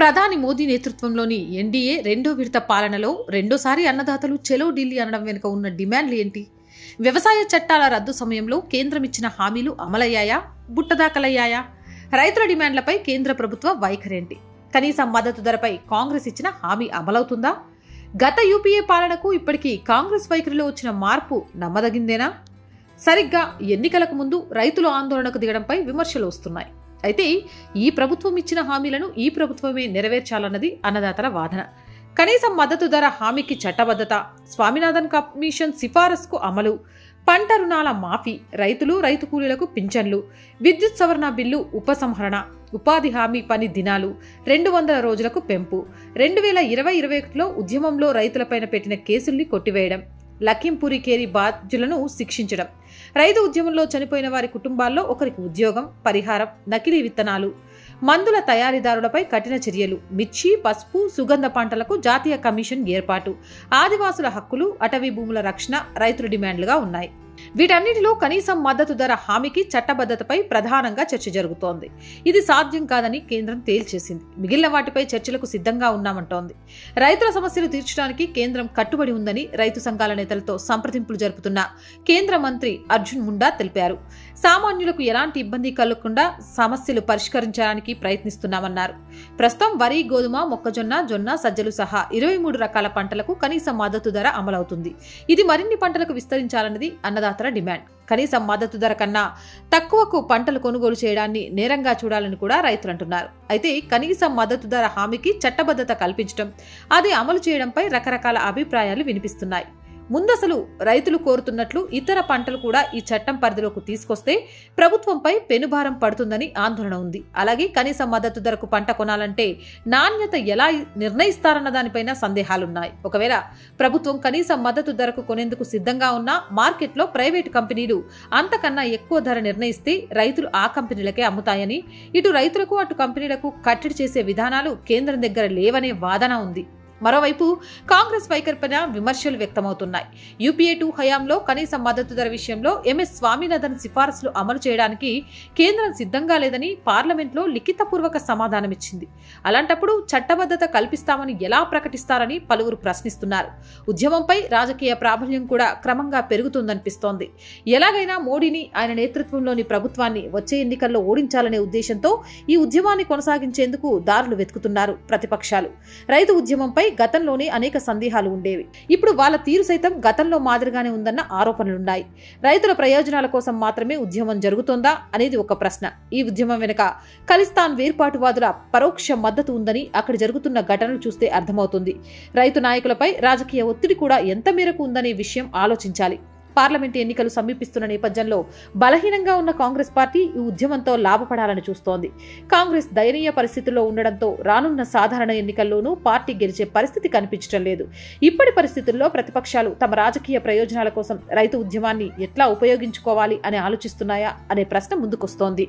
ప్రధాని మోదీ నేతృత్వంలోని ఎన్డీఏ రెండో విడత పాలనలో రెండోసారి అన్నదాతలు చెలో ఢిల్లీ అనడం వెనుక ఉన్న డిమాండ్లు ఏంటి? వ్యవసాయ చట్టాల రద్దు సమయంలో కేంద్రం ఇచ్చిన హామీలు అమలయ్యాయా, బుట్టదాఖలయ్యాయా? రైతుల డిమాండ్లపై కేంద్ర ప్రభుత్వ వైఖరేంటి? కనీస మద్దతు ధరపై కాంగ్రెస్ ఇచ్చిన హామీ అమలవుతుందా? గత యూపీఏ పాలనకు ఇప్పటికీ కాంగ్రెస్ వైఖరిలో వచ్చిన మార్పు నమ్మదగిందేనా? సరిగ్గా ఎన్నికలకు ముందు రైతులు ఆందోళనకు దిగడంపై విమర్శలు వస్తున్నాయి. అయితే ఈ ప్రభుత్వం ఇచ్చిన హామీలను ఈ ప్రభుత్వమే నెరవేర్చాలన్నది అన్నదాతల వాదన. కనీస మద్దతు ధర హామీకి చట్టబద్ధత, స్వామినాథన్ కమిషన్ సిఫారసుకు అమలు, పంట రుణాల మాఫీ, రైతు కూలీలకు పింఛన్లు, విద్యుత్ సవరణ బిల్లు ఉపసంహరణ, ఉపాధి హామీ పని దినాలు 200 రోజులకు పెంపు, 2020-21లో ఉద్యమంలో రైతులపైన పెట్టిన కేసుల్ని కొట్టివేయడం, లఖింపూరి ఖేరి బాధ్యులను శిక్షించడం, రైతు ఉద్యమంలో చనిపోయిన వారి కుటుంబాల్లో ఒకరికి ఉద్యోగం, పరిహారం, నకిలీ విత్తనాలు, మందుల తయారీదారులపై కఠిన చర్యలు, మిర్చి, పసుపు, సుగంధ పంటలకు జాతీయ కమిషన్ ఏర్పాటు, ఆదివాసుల హక్కులు, అటవీ భూముల రక్షణ రైతుల డిమాండ్లుగా ఉన్నాయి. వీటన్నిటిలో కనీసం మద్దతు ధర హామీకి చట్టబద్ధతపై ప్రధానంగా చర్చ జరుగుతోంది. ఇది సాధ్యం కాదని కేంద్రం తేల్చేసింది. మిగిలిన వాటిపై చర్చలకు సిద్ధంగా ఉన్నామంటోంది. రైతుల సమస్యలు తీర్చడానికి కేంద్రం కట్టుబడి ఉందని రైతు సంఘాల నేతలతో సంప్రదింపులు జరుపుతున్న కేంద్ర మంత్రి అర్జున్ ముండా తెలిపారు. సామాన్యులకు ఎలాంటి ఇబ్బంది కలగకుండా సమస్యలు పరిష్కరించడానికి ప్రయత్నిస్తున్నామన్నారు. ప్రస్తుతం వరి, గోధుమ, మొక్కజొన్న, జొన్న, సజ్జలు సహా 23 రకాల పంటలకు కనీస మద్దతు ధర అమలవుతుంది. ఇది మరిన్ని పంటలకు విస్తరించాలన్నది అన్నదాతల డిమాండ్. కనీస మద్దతు ధర కన్నా తక్కువకు పంటలు కొనుగోలు చేయడాన్ని నేరంగా చూడాలని కూడా రైతులు అంటున్నారు. అయితే కనీస మద్దతు ధర హామీకి చట్టబద్ధత కల్పించడం, అది అమలు చేయడంపై రకరకాల అభిప్రాయాలు వినిపిస్తున్నాయి. ముందసలు రైతులు కోరుతున్నట్లు ఇతర పంటలు కూడా ఈ చట్టం పరిధిలోకి తీసుకొస్తే ప్రభుత్వంపై పెనుభారం పడుతుందని ఆందోళన ఉంది. అలాగే కనీస మద్దతు ధరకు పంట కొనాలంటే నాణ్యత ఎలా నిర్ణయిస్తారన్న దానిపైన సందేహాలున్నాయి. ఒకవేళ ప్రభుత్వం కనీస మద్దతు ధరకు కొనేందుకు సిద్ధంగా ఉన్నా మార్కెట్లో ప్రైవేటు కంపెనీలు అంతకన్నా ఎక్కువ ధర నిర్ణయిస్తే రైతులు ఆ కంపెనీలకే అమ్ముతాయని, ఇటు రైతులకు అటు కంపెనీలకు కట్టడి చేసే విధానాలు కేంద్రం దగ్గర లేవనే వాదన ఉంది. మరోవైపు కాంగ్రెస్ వైఖరిపైన విమర్శలు వ్యక్తమవుతున్నాయి. యూపీఏ 2 హయాంలో కనీస మద్దతు ధర విషయంలో ఎంఎస్ స్వామినాథన్ సిఫారసులు అమలు చేయడానికి కేంద్రం సిద్ధంగా లేదని పార్లమెంట్లో లిఖితపూర్వక సమాధానమిచ్చింది. అలాంటప్పుడు చట్టబద్ధత కల్పిస్తామని ఎలా ప్రకటిస్తారని పలువురు ప్రశ్నిస్తున్నారు. ఉద్యమంపై రాజకీయ ప్రాబల్యం కూడా క్రమంగా పెరుగుతుందనిపిస్తోంది. ఎలాగైనా మోడీని, ఆయన నేతృత్వంలోని ప్రభుత్వాన్ని వచ్చే ఎన్నికల్లో ఓడించాలనే ఉద్దేశంతో ఈ ఉద్యమాన్ని కొనసాగించేందుకు దారులు వెతుకుతున్నారు ప్రతిపక్షాలు. రైతు ఉద్యమంపై గతంలోనే అనేక సందేహాలు ఉండేవి. ఇప్పుడు వాళ్ళ తీరు సైతం గతంలో మాదిరిగానే ఉందన్న ఆరోపణలున్నాయి. రైతుల ప్రయోజనాల కోసం మాత్రమే ఉద్యమం జరుగుతోందా అనేది ఒక ప్రశ్న. ఈ ఉద్యమం వెనుక ఖలిస్తాన్ వేర్పాటువాదుల పరోక్ష మద్దతు ఉందని అక్కడ జరుగుతున్న ఘటనలు చూస్తే అర్థమవుతుంది. రైతు నాయకులపై రాజకీయ ఒత్తిడి కూడా ఎంత మేరకు ఉందనే విషయం ఆలోచించాలి. పార్లమెంటు ఎన్నికలు సమీపిస్తున్న నేపథ్యంలో బలహీనంగా ఉన్న కాంగ్రెస్ పార్టీ ఈ ఉద్యమంతో లాభపడాలని చూస్తోంది. కాంగ్రెస్ దయనీయ పరిస్థితుల్లో ఉండడంతో రానున్న సాధారణ ఎన్నికల్లోనూ పార్టీ గెలిచే పరిస్థితి కనిపించడం లేదు. ఇప్పటి పరిస్థితుల్లో ప్రతిపక్షాలు తమ రాజకీయ ప్రయోజనాల కోసం రైతు ఉద్యమాన్ని ఎట్లా ఉపయోగించుకోవాలి అని ఆలోచిస్తున్నాయా అనే ప్రశ్న ముందుకొస్తోంది.